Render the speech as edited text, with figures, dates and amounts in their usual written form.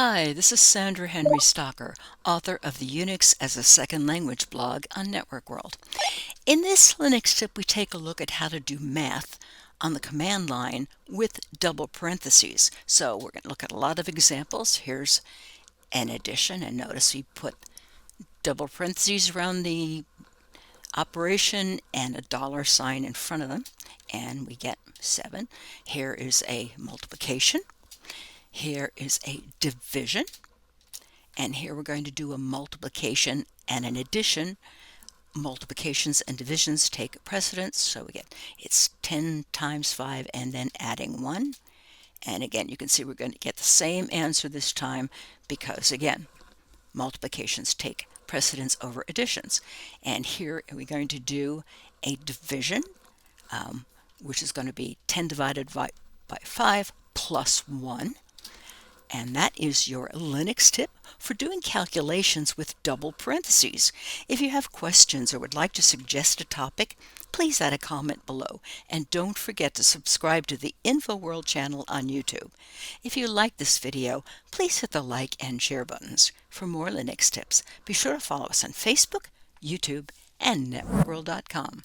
Hi, this is Sandra Henry-Stocker, author of the Unix as a Second Language blog on InfoWorld. In this Linux tip, we take a look at how to do math on the command line with double parentheses. So we're going to look at a lot of examples. Here's an addition, and notice we put double parentheses around the operation and a dollar sign in front of them, and we get 7. Here is a multiplication. Here is a division. And here we're going to do a multiplication and an addition. Multiplications and divisions take precedence, so we get it's 10 times 5 and then adding 1. And again, you can see we're going to get the same answer this time because, again, multiplications take precedence over additions. And here we're going to do a division, which is going to be 10 divided by 5 plus 1. And that is your Linux tip for doing calculations with double parentheses. If you have questions or would like to suggest a topic, please add a comment below. And don't forget to subscribe to the InfoWorld channel on YouTube. If you like this video, please hit the like and share buttons. For more Linux tips, be sure to follow us on Facebook, YouTube, and networkworld.com.